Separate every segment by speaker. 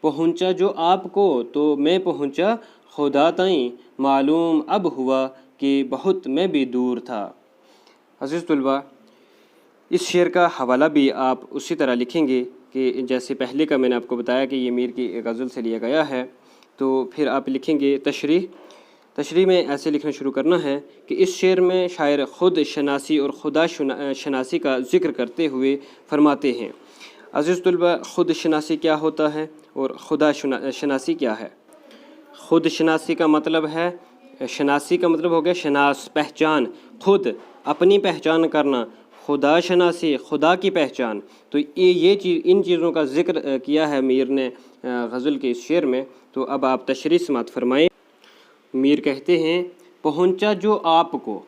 Speaker 1: پہنچا جو آپ کو تو میں پہنچا خدا تائیں، معلوم اب ہوا کہ بہت میں بھی دور تھا۔ عزیز طلباء، اس شعر کا حوالہ بھی آپ اسی طرح لکھیں گے کہ جیسے پہلے کا میں نے آپ کو بتایا کہ یہ میر کی غزل سے لیا گیا ہے، تو پھر آپ لکھیں گے تشریح میں ایسے لکھنا شروع کرنا ہے کہ اس شعر میں شاعر خود شناسی اور خدا شناسی کا ذکر کرتے ہوئے فرماتے ہیں۔ عزیز طلباء، خود شناسی کیا ہوتا ہے اور خدا شناسی کیا ہے؟ خود شناسی کا مطلب ہے، شناسی کا مطلب ہو گیا شناس، پہچان، خود اپنی پہچان کرنا، خدا شناسی خدا کی پہچان۔ تو یہ چیز، ان چیزوں کا ذکر کیا ہے میر نے غزل کے اس شعر میں۔ تو اب آپ تشریح سماعت فرمائیں۔ میر کہتے ہیں پہنچا جو آپ کو،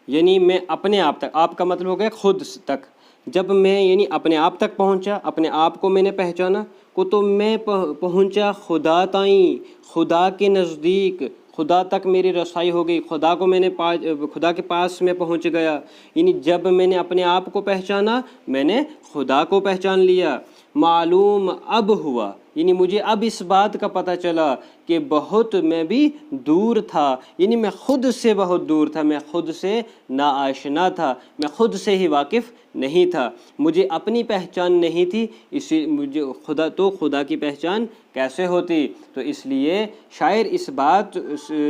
Speaker 1: یعنی میں اپنے آپ تک، آپ کا مطلب ہو گیا خود تک، جب میں یعنی اپنے آپ تک پہنچا، اپنے آپ کو میں نے پہچانا کو، تو میں پہنچا خدا تائیں، خدا کے نزدیک، خدا تک میری رسائی ہو گئی، خدا کو میں نے خدا کے پاس میں پہنچ گیا۔ یعنی جب میں نے اپنے آپ کو پہچانا، میں نے خدا کو پہچان لیا۔ معلوم اب ہوا، یعنی مجھے اب اس بات کا پتہ چلا کہ بہت میں بھی دور تھا، یعنی میں خود سے بہت دور تھا، میں خود سے ناآشنا تھا، میں خود سے ہی واقف نہیں تھا، مجھے اپنی پہچان نہیں تھی، اسی مجھے خدا کی پہچان کیسے ہوتی؟ تو اس لیے شاعر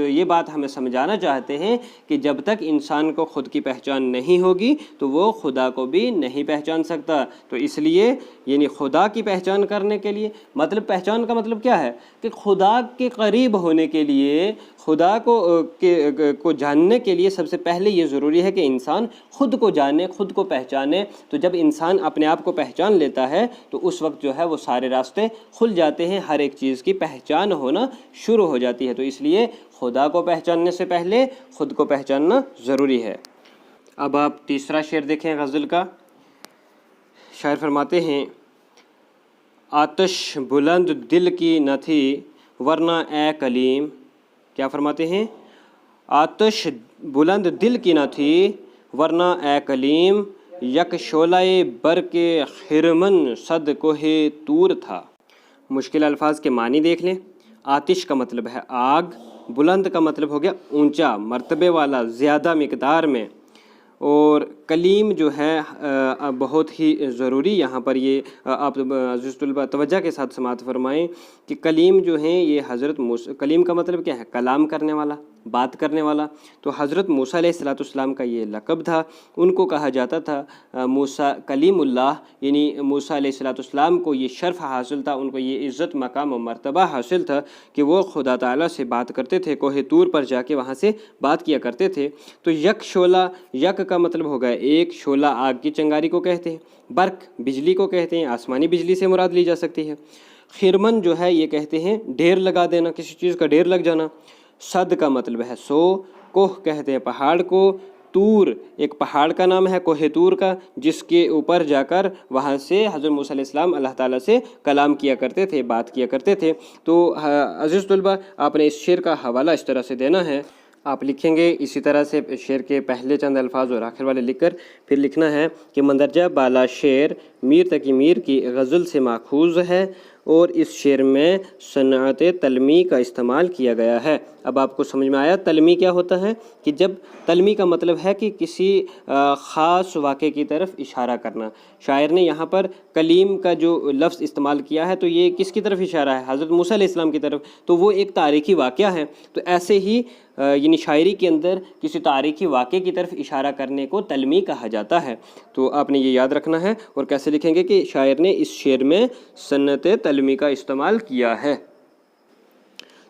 Speaker 1: یہ بات ہمیں سمجھانا چاہتے ہیں کہ جب تک انسان کو خود کی پہچان نہیں ہوگی تو وہ خدا کو بھی نہیں پہچان سکتا۔ تو اس لیے یعنی خدا کی پہچان کرنے کے لیے، مطلب پہچان کا مطلب کیا ہے کہ خدا کے قریب ہونے کے لیے، خدا کو جاننے کے لیے سب سے پہلے یہ ضروری ہے کہ انسان خود کو جانے، خود کو پہچانے۔ تو جب انسان اپنے آپ کو پہچان لیتا ہے تو اس وقت جو ہے وہ سارے راستے کھل جاتے ہیں، ہر ایک چیز کی پہچان ہونا شروع ہو جاتی ہے۔ تو اس لیے خدا کو پہچاننے سے پہلے خود کو پہچاننا ضروری ہے۔ اب آپ تیسرا شعر دیکھیں غزل کا۔ شاعر فرماتے ہیں آتش بلند دل کی نہ تھی ورنہ اے کلیم، کیا فرماتے ہیں؟ آتش بلند دل کی نہ تھی ورنہ اے کلیم، یک شعلہ برق خرمن صد کوہ طور تھا۔ مشکل الفاظ کے معنی دیکھ لیں۔ آتش کا مطلب ہے آگ، بلند کا مطلب ہو گیا اونچا، مرتبے والا، زیادہ مقدار میں، اور کلیم جو ہے بہت ہی ضروری یہاں پر یہ آپ عزیز طلباء توجہ کے ساتھ سماعت فرمائیں کہ کلیم جو ہیں یہ حضرت موسیٰ، کلیم کا مطلب کیا ہے؟ کلام کرنے والا، بات کرنے والا۔ تو حضرت موسیٰ علیہ السلام کا یہ لقب تھا، ان کو کہا جاتا تھا موسیٰ کلیم اللہ، یعنی موسیٰ علیہ السلام کو یہ شرف حاصل تھا، ان کو یہ عزت، مقام و مرتبہ حاصل تھا کہ وہ خدا تعالیٰ سے بات کرتے تھے، کوہ طور پر جا کے وہاں سے بات کیا کرتے تھے۔ تو یک شعلہ، یک کا مطلب ہوگا ایک، شعلہ آگ کی چنگاری کو کہتے ہیں، برق بجلی کو کہتے ہیں، آسمانی بجلی سے مراد لی جا سکتی ہے۔ خرمن جو ہے یہ کہتے ہیں ڈھیر لگا دینا، کسی چیز کا ڈھیر لگ جانا۔ صد کا مطلب ہے 100، کوہ کہتے ہیں پہاڑ کو، طور ایک پہاڑ کا نام ہے کوہ طور کا، جس کے اوپر جا کر وہاں سے حضرت موسیٰ علیہ السلام اللہ تعالیٰ سے کلام کیا کرتے تھے، بات کیا کرتے تھے۔ تو عزیز طلباء، آپ نے اس شعر کا حوالہ اس طرح سے دینا ہے، آپ لکھیں گے اسی طرح سے شعر کے پہلے چند الفاظ اور آخر والے لکھ کر پھر لکھنا ہے کہ مندرجہ بالا شعر میر تقی میر کی غزل سے ماخوذ ہے اور اس شعر میں صنعت تلمی کا استعمال کیا گیا ہے۔ اب آپ کو سمجھ میں آیا تلمی کیا ہوتا ہے؟ کہ جب تلمی کا مطلب ہے کہ کسی خاص واقعے کی طرف اشارہ کرنا۔ شاعر نے یہاں پر کلیم کا جو لفظ استعمال کیا ہے تو یہ کس کی طرف اشارہ ہے؟ حضرت موسیٰ علیہ السلام کی طرف، تو وہ ایک تاریخی واقعہ ہے۔ تو ایسے ہی یعنی شاعری کے اندر کسی تاریخی واقعے کی طرف اشارہ کرنے کو تلمی کہا جاتا ہے۔ تو آپ نے یہ یاد رکھنا ہے، اور کیسے لکھیں گے کہ شاعر نے اس شعر میں صنعت تلمی کا استعمال کیا ہے۔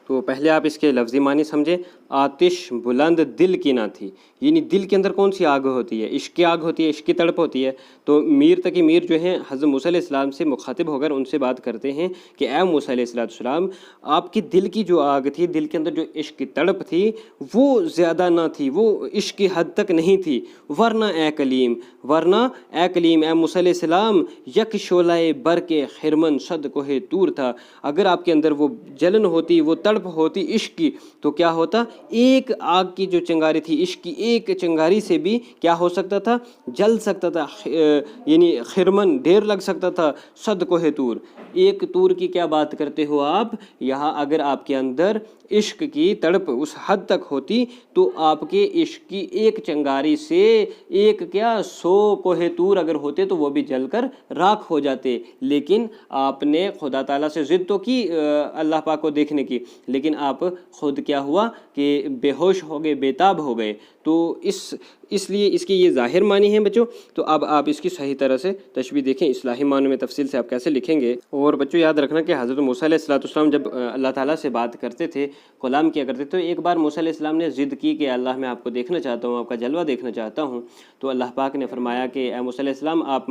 Speaker 1: تو پہلے آپ اس کے لفظی معنی سمجھیں۔ آتش بلند دل کی نہ تھی، یعنی دل کے اندر کون سی آگ ہوتی ہے؟ عشق کی آگ ہوتی ہے، عشق کی تڑپ ہوتی ہے۔ تو میر تقی میر جو ہیں حضرت موسیٰ علیہ السلام سے مخاطب ہو کر ان سے بات کرتے ہیں کہ اے موسیٰ علیہ السلام، آپ کی دل کی جو آگ تھی، دل کے اندر جو عشق کی تڑپ تھی وہ زیادہ نہ تھی، وہ عشق کی حد تک نہیں تھی، ورنہ اے کلیم، ورنہ اے کلیم، اے موسیٰ علیہ السلام، یک شعلہ برق خرمن صد کوہ طور تھا۔ اگر آپ کے اندر وہ جلن ہوتی، وہ تڑپ ہوتی عشق کی، تو کیا ہوتا؟ ایک آگ کی جو چنگاری تھی، عشق کی ایک چنگاری سے بھی کیا ہو سکتا تھا؟ جل سکتا تھا، یعنی خرمن ڈھیر لگ سکتا تھا، صد کوہ طور، ایک طور کی کیا بات کرتے ہو آپ؟ یہاں اگر آپ کے اندر عشق کی تڑپ اس حد تک ہوتی تو آپ کے عشق کی ایک چنگاری سے ایک کیا 100 کوہ طور اگر ہوتے تو وہ بھی جل کر راکھ ہو جاتے، لیکن آپ نے خدا تعالیٰ سے ضد تو کی اللہ پاک کو دیکھنے کی، لیکن آپ خود کیا ہوا کہ بے ہوش ہو گئے، بے تاب ہو گئے۔ تو اس لیے اس کی یہ ظاہر معنی ہیں بچوں۔ تو اب آپ اس کی صحیح طرح سے تشبیہ دیکھیں، اصلاحی معنوں میں تفصیل سے آپ کیسے لکھیں گے۔ اور بچوں یاد رکھنا کہ حضرت موسیٰ علیہ السلام جب اللہ تعالیٰ سے بات کرتے تھے، کلام کیا کرتے تھے، تو ایک بار موسیٰ علیہ السلام نے ضد کی کہ اللہ میں آپ کو دیکھنا چاہتا ہوں، آپ کا جلوہ دیکھنا چاہتا ہوں۔ تو اللہ پاک نے فرمایا کہ اے موسیٰ علیہ السلام آپ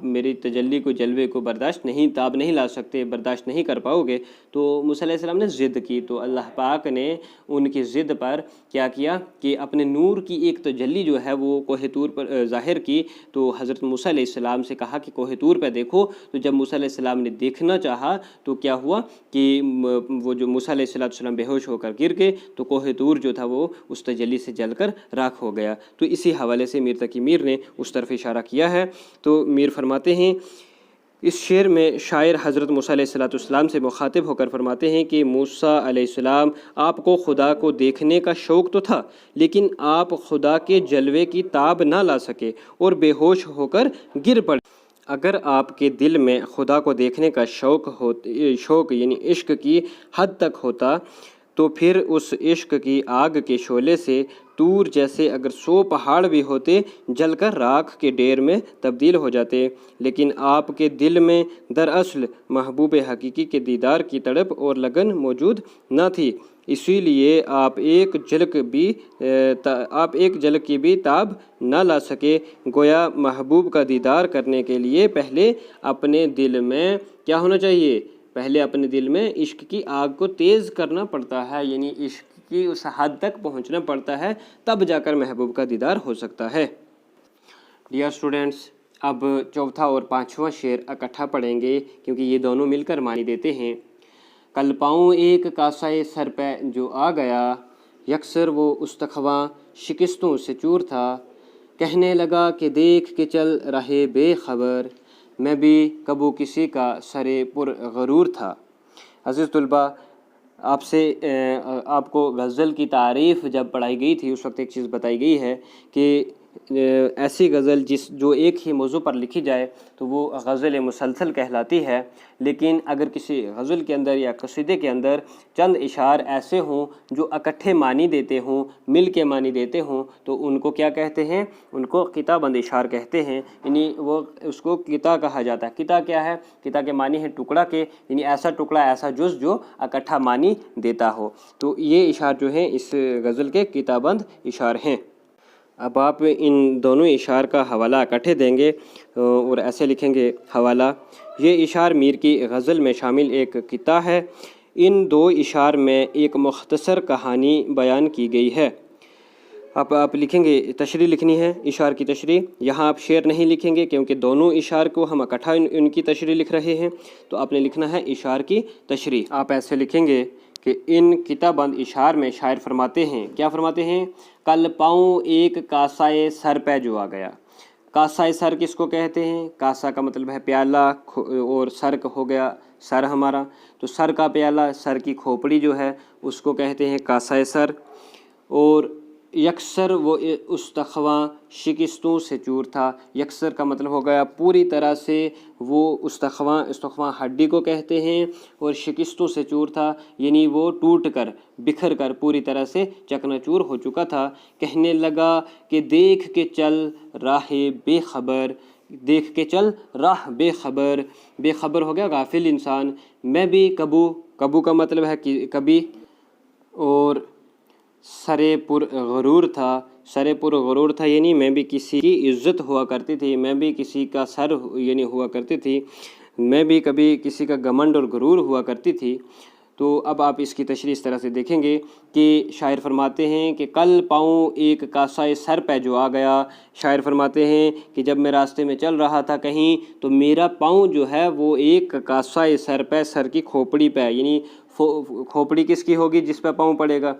Speaker 1: میری تجلی کو، جلوے کو برداشت نہیں، تاب نہیں لا سکتے، برداشت نہیں کر پاؤ گے۔ تو موسیٰ علیہ السلام نے ضد کی، تو اللہ پاک نے ان کی ضد پر کیا کیا کہ اپنے نور کی ایک تجلی جو ہے وہ کوہ طور پر ظاہر کی۔ تو حضرت موسیٰ علیہ السلام سے کہا کہ کوہ طور پہ دیکھو۔ تو جب موسیٰ علیہ السلام نے دیکھنا چاہا تو کیا ہوا کہ وہ جو موسیٰ علیہ السلام بے ہوش ہو کر گر گئے، تو کوہ طور جو تھا وہ اس تجلی سے جل کر راکھ ہو گیا۔ تو اسی حوالے سے میر تقی میر نے اس طرف اشارہ کیا ہے۔ تو میر فرماتے ہیں اس شعر میں شاعر حضرت موسیٰ علیہ السلام سے مخاطب ہو کر فرماتے ہیں کہ موسیٰ علیہ السلام، آپ کو خدا کو دیکھنے کا شوق تو تھا، لیکن آپ خدا کے جلوے کی تاب نہ لا سکے اور بے ہوش ہو کر گر پڑے۔ اگر آپ کے دل میں خدا کو دیکھنے کا شوق یعنی عشق کی حد تک ہوتا تو پھر اس عشق کی آگ کے شعلے سے طور جیسے اگر 100 پہاڑ بھی ہوتے جل کر راکھ کے ڈھیر میں تبدیل ہو جاتے، لیکن آپ کے دل میں دراصل محبوب حقیقی کے دیدار کی تڑپ اور لگن موجود نہ تھی، اسی لیے آپ ایک جھلک کی بھی تاب نہ لا سکے۔ گویا محبوب کا دیدار کرنے کے لیے پہلے اپنے دل میں کیا ہونا چاہیے؟ پہلے اپنے دل میں عشق کی آگ کو تیز کرنا پڑتا ہے، یعنی عشق کی اس حد تک پہنچنا پڑتا ہے، تب جا کر محبوب کا دیدار ہو سکتا ہے۔ ڈیئر اسٹوڈنٹس، اب چوتھا اور پانچواں شعر اکٹھا پڑھیں گے کیونکہ یہ دونوں مل کر معنی دیتے ہیں۔ کل پاؤں ایک کاسۂ سر پہ جو آ گیا، یکسر وہ استخواں شکستوں سے چور تھا، کہنے لگا کہ دیکھ کے چل رہے بے خبر، میں بھی کبو کسی کا سرے پر غرور تھا۔ عزیز طلبہ، آپ کو غزل کی تعریف جب پڑھائی گئی تھی اس وقت ایک چیز بتائی گئی ہے کہ ایسی غزل جو ایک ہی موضوع پر لکھی جائے تو وہ غزل مسلسل کہلاتی ہے، لیکن اگر کسی غزل کے اندر یا قصیدے کے اندر چند اشعار ایسے ہوں جو اکٹھے معنی دیتے ہوں، مل کے معنی دیتے ہوں، تو ان کو کیا کہتے ہیں؟ ان کو قطع بند اشعار کہتے ہیں، یعنی اس کو قطع کہا جاتا ہے۔ قطع کیا ہے؟ قطع کے معنی ہے ٹکڑا کے، یعنی ایسا ٹکڑا، ایسا جز جو اکٹھا معنی دیتا ہو۔ تو یہ اشعار جو ہیں اس غزل کے قطع بند اشعار ہیں۔ اب آپ ان دونوں اشعار کا حوالہ اکٹھے دیں گے اور ایسے لکھیں گے حوالہ: یہ اشعار میر کی غزل میں شامل ایک قطع ہے، ان دو اشعار میں ایک مختصر کہانی بیان کی گئی ہے۔ اب آپ لکھیں گے، تشریح لکھنی ہے، اشعار کی تشریح۔ یہاں آپ شعر نہیں لکھیں گے کیونکہ دونوں اشعار کو ہم اکٹھا ان کی تشریح لکھ رہے ہیں، تو آپ نے لکھنا ہے اشعار کی تشریح۔ آپ ایسے لکھیں گے کہ ان قطع بند اشعار میں شاعر فرماتے ہیں، کیا فرماتے ہیں؟ کل پاؤں ایک کاسۂ سر پہ جو آ گیا۔ کاسۂ سر کس کو کہتے ہیں؟ کاسا کا مطلب ہے پیالہ، اور سر ہو گیا سر ہمارا، تو سر کا پیالہ، سر کی کھوپڑی جو ہے اس کو کہتے ہیں کاسۂ سر۔ اور یکسر وہ استخواں شکستوں سے چور تھا، یکسر کا مطلب ہو گیا پوری طرح سے، وہ استخواں ہڈی کو کہتے ہیں، اور شکستوں سے چور تھا یعنی وہ ٹوٹ کر، بکھر کر پوری طرح سے چکنا چور ہو چکا تھا۔ کہنے لگا کہ دیکھ کے چل راہ بے خبر، دیکھ کے چل راہ بے خبر، بے خبر ہو گیا غافل انسان۔ میں بھی کبو کا مطلب ہے کہ کبھی، اور سرے پر غرور تھا، سرے پر غرور تھا یعنی میں بھی کسی کی عزت ہوا کرتی تھی، میں بھی کسی کا سر یعنی ہوا کرتی تھی، میں بھی کبھی کسی کا گھمنڈ اور غرور ہوا کرتی تھی۔ تو اب آپ اس کی تشریح اس طرح سے دیکھیں گے کہ شاعر فرماتے ہیں کہ کل پاؤں ایک کاسۂ سر پہ جو آ گیا۔ شاعر فرماتے ہیں کہ جب میں راستے میں چل رہا تھا کہیں تو میرا پاؤں جو ہے وہ ایک کاسۂ سر پہ، سر کی کھوپڑی پہ، یعنی کھوپڑی کس کی ہوگی جس پہ پاؤں پڑے گا؟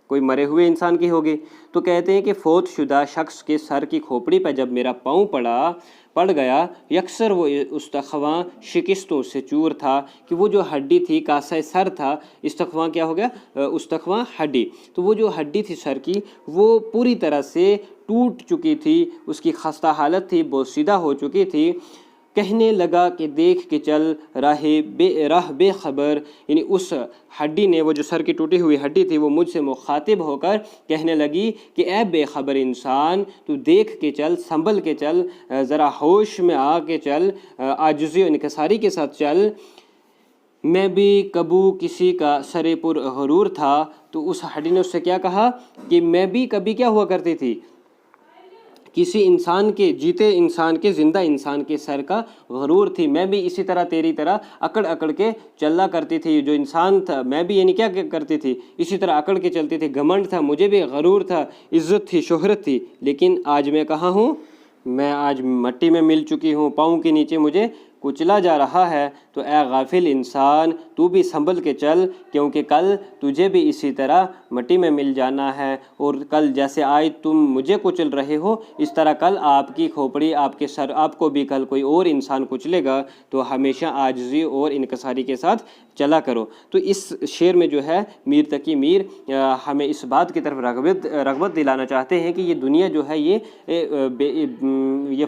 Speaker 1: کوئی مرے ہوئے انسان کی ہوگی. تو کہتے ہیں کہ فوت شدہ شخص کے سر کی کھوپڑی پہ جب میرا پاؤں پڑ گیا، یکسر وہ استخواں شکستوں سے چور تھا کہ وہ جو ہڈی تھی، کاسہ سر تھا، استخواں کیا ہو گیا؟ استخواں ہڈی. تو وہ جو ہڈی تھی سر کی وہ پوری طرح سے ٹوٹ چکی تھی، اس کی خستہ حالت تھی، بوسیدہ ہو چکی تھی. کہنے لگا کہ دیکھ کے چل راہ بے خبر، یعنی اس ہڈی نے، وہ جو سر کی ٹوٹی ہوئی ہڈی تھی، وہ مجھ سے مخاطب ہو کر کہنے لگی کہ اے بے خبر انسان، تو دیکھ کے چل، سنبھل کے چل، ذرا ہوش میں آ کے چل، عاجزی و انکساری کے ساتھ چل. میں بھی کبھی کسی کا سر پر غرور تھا. تو اس ہڈی نے اس سے کیا کہا کہ میں بھی کبھی کیا ہوا کرتی تھی؟ کسی انسان کے، جیتے انسان کے، زندہ انسان کے سر کا غرور تھی. میں بھی اسی طرح تیری طرح اکڑ کے چلا کرتی تھی. جو انسان تھا میں بھی یعنی کیا کرتی تھی؟ اسی طرح اکڑ کے چلتی تھی. گھمنڈ تھا، مجھے بھی غرور تھا، عزت تھی، شہرت تھی. لیکن آج میں کہاں ہوں؟ میں آج مٹی میں مل چکی ہوں، پاؤں کے نیچے مجھے کچلا جا رہا ہے. تو اے غافل انسان، تو بھی سنبھل کے چل، کیونکہ کل تجھے بھی اسی طرح مٹی میں مل جانا ہے. اور کل جیسے آج تم مجھے کچل رہے ہو، اس طرح کل آپ کی کھوپڑی، آپ کے سر، آپ کو بھی کل کوئی اور انسان کچلے گا. تو ہمیشہ عاجزی اور انکساری کے ساتھ چلا کرو. تو اس شعر میں جو ہے میر تقی میر ہمیں اس بات کی طرف رغبت دلانا چاہتے ہیں کہ یہ دنیا جو ہے یہ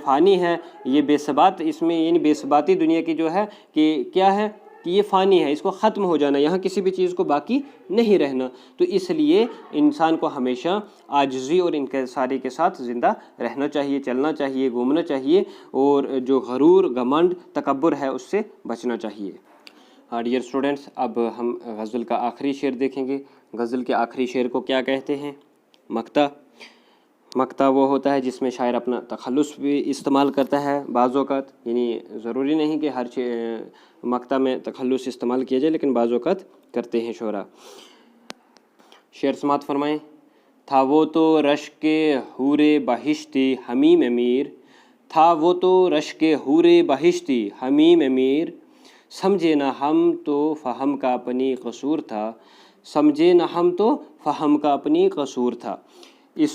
Speaker 1: فانی ہے، یہ بے ثبات، اس میں یعنی بے ثباتی دنیا کی جو ہے کہ کیا ہے کہ یہ فانی ہے، اس کو ختم ہو جانا، یہاں کسی بھی چیز کو باقی نہیں رہنا. تو اس لیے انسان کو ہمیشہ عاجزی اور انکساری کے ساتھ زندہ رہنا چاہیے، چلنا چاہیے، گھومنا چاہیے، اور جو غرور، گھمنڈ، تکبر ہے اس سے بچنا چاہیے. ڈیئر اسٹوڈنٹس، اب ہم غزل کا آخری شعر دیکھیں گے. غزل کے آخری شعر کو کیا کہتے ہیں؟ مقطع. مقطع وہ ہوتا ہے جس میں شاعر اپنا تخلص بھی استعمال کرتا ہے بعض اوقات، یعنی ضروری نہیں کہ ہر مقطع میں تخلص استعمال کیا جائے، لیکن بعض اوقات کرتے ہیں شعراء. شعر سماعت فرمائیں. تھا وہ تو رشک حور بہشتی حمیم امیر، تھا وہ تو رشک حور بہشتی حمیم امیر، سمجھے نہ ہم تو فہم کا اپنی قصور تھا، سمجھے نہ ہم تو فہم کا اپنی قصور تھا. اس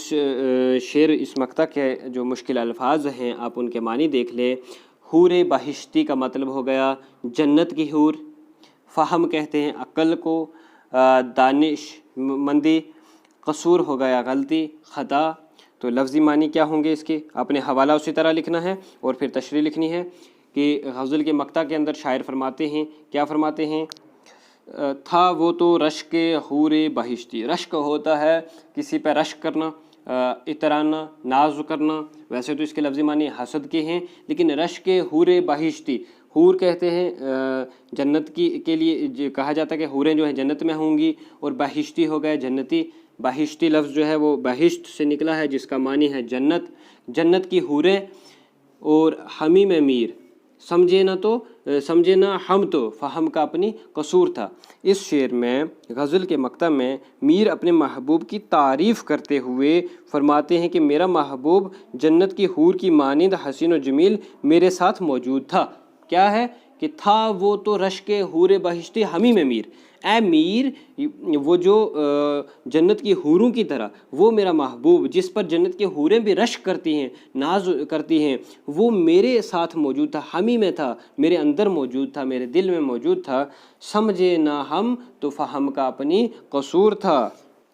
Speaker 1: شعر، اس مقطع کے جو مشکل الفاظ ہیں آپ ان کے معنی دیکھ لیں. حور بہشتی کا مطلب ہو گیا جنت کی حور. فہم کہتے ہیں عقل کو، دانش مندی، قصور ہو گیا غلطی، خطا. تو لفظی معنی کیا ہوں گے اس کے؟ آپ نے حوالہ اسی طرح لکھنا ہے اور پھر تشریح لکھنی ہے کہ غزل کے مقطع کے اندر شاعر فرماتے ہیں، کیا فرماتے ہیں؟ تھا وہ تو رشک حور بہشتی. رشک ہوتا ہے کسی پہ رشک کرنا، اترانا، ناز کرنا. ویسے تو اس کے لفظی معنی حسد کے ہیں، لیکن رشک حور بہشتی، حور کہتے ہیں جنت کے لیے کہا جاتا ہے کہ حوریں جو ہیں جنت میں ہوں گی، اور بہشتی ہو گئے جنتی. بہشتی لفظ جو ہے وہ بہشت سے نکلا ہے جس کا معنی ہے جنت، جنت کی حوریں. اور حمیم امیر، سمجھے نہ ہم تو فہم کا اپنی قصور تھا. اس شعر میں، غزل کے مقطع میں، میر اپنے محبوب کی تعریف کرتے ہوئے فرماتے ہیں کہ میرا محبوب جنت کی حور کی مانند حسین و جمیل میرے ساتھ موجود تھا. کیا ہے کہ تھا وہ تو رشک حور بہشتی حمیم امیر، اے میر وہ جو جنت کی حوروں کی طرح وہ میرا محبوب جس پر جنت کی حوریں بھی رشک کرتی ہیں، ناز کرتی ہیں، وہ میرے ساتھ موجود تھا، ہمی میں تھا، میرے اندر موجود تھا، میرے دل میں موجود تھا. سمجھے نہ ہم تو فہم کا اپنی قصور تھا.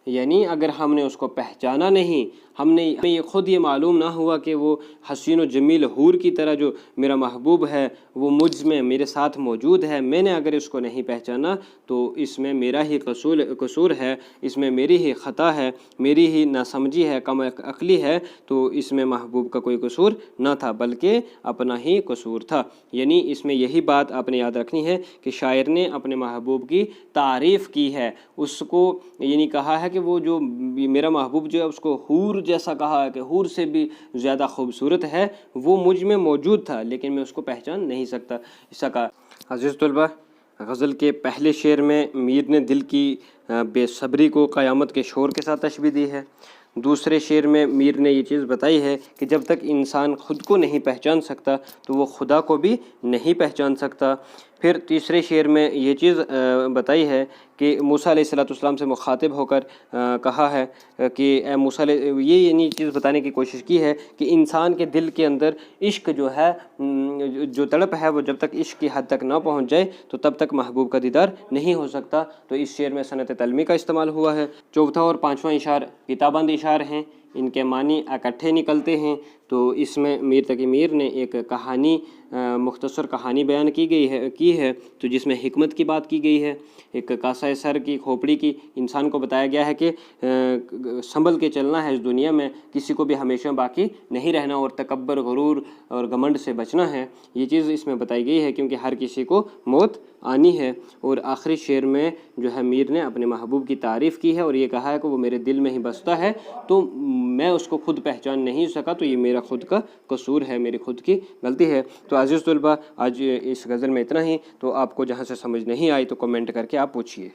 Speaker 1: یعنی اگر ہم نے اس کو پہچانا نہیں، ہمیں یہ خود یہ معلوم نہ ہوا کہ وہ حسین و جمیل حور کی طرح جو میرا محبوب ہے وہ مجھ میں میرے ساتھ موجود ہے، میں نے اگر اس کو نہیں پہچانا تو اس میں میرا ہی قصور ہے، اس میں میری ہی خطا ہے، میری ہی ناسمجھی ہے، کم عقلی ہے. تو اس میں محبوب کا کوئی قصور نہ تھا بلکہ اپنا ہی قصور تھا. یعنی اس میں یہی بات آپ نے یاد رکھنی ہے کہ شاعر نے اپنے محبوب کی تعریف کی ہے، اس کو یعنی کہا ہے کہ وہ جو میرا محبوب جو ہے اس کو حور جیسا کہا ہے کہ حور سے بھی زیادہ خوبصورت ہے، وہ مجھ میں موجود تھا لیکن میں اس کو پہچان نہیں سکا. عزیز طلبہ، غزل کے پہلے شعر میں میر نے دل کی بے صبری کو قیامت کے شور کے ساتھ تشبیہ دی ہے. دوسرے شعر میں میر نے یہ چیز بتائی ہے کہ جب تک انسان خود کو نہیں پہچان سکتا تو وہ خدا کو بھی نہیں پہچان سکتا. پھر تیسرے شعر میں یہ چیز بتائی ہے کہ موسیٰ علیہ السلام سے مخاطب ہو کر کہا ہے کہ اے موسیٰ یہ چیز بتانے کی کوشش کی ہے کہ انسان کے دل کے اندر عشق جو ہے، جو تڑپ ہے، وہ جب تک عشق کی حد تک نہ پہنچ جائے تو تب تک محبوب کا دیدار نہیں ہو سکتا۔ تو اس شعر میں صنعت تلمی کا استعمال ہوا ہے۔ چوتھا اور پانچواں اشعار کتابند اشعار ہیں، ان کے معنی اکٹھے نکلتے ہیں۔ تو اس میں میر تقی میر نے ایک کہانی، مختصر کہانی بیان کی ہے تو جس میں حکمت کی بات کی گئی ہے۔ ایک کاسہ سر کی کھوپڑی کی انسان کو بتایا گیا ہے کہ سنبھل کے چلنا ہے اس دنیا میں، کسی کو بھی ہمیشہ باقی نہیں رہنا، اور تکبر، غرور اور گھمنڈ سے بچنا ہے۔ یہ چیز اس میں بتائی گئی ہے کیونکہ ہر کسی کو موت آنی ہے۔ اور آخری شعر میں جو ہے میر نے اپنے محبوب کی تعریف کی ہے اور یہ کہا ہے کہ وہ میرے دل میں ہی بستا ہے، تو میں اس کو خود پہچان نہیں سکا، تو یہ میرا خود کا قصور ہے، میری خود کی غلطی ہے۔ تو عزیز طلبہ، آج اس غزل میں اتنا ہی۔ تو آپ کو جہاں سے سمجھ نہیں آئی تو کمنٹ کر کے آپ پوچھیے۔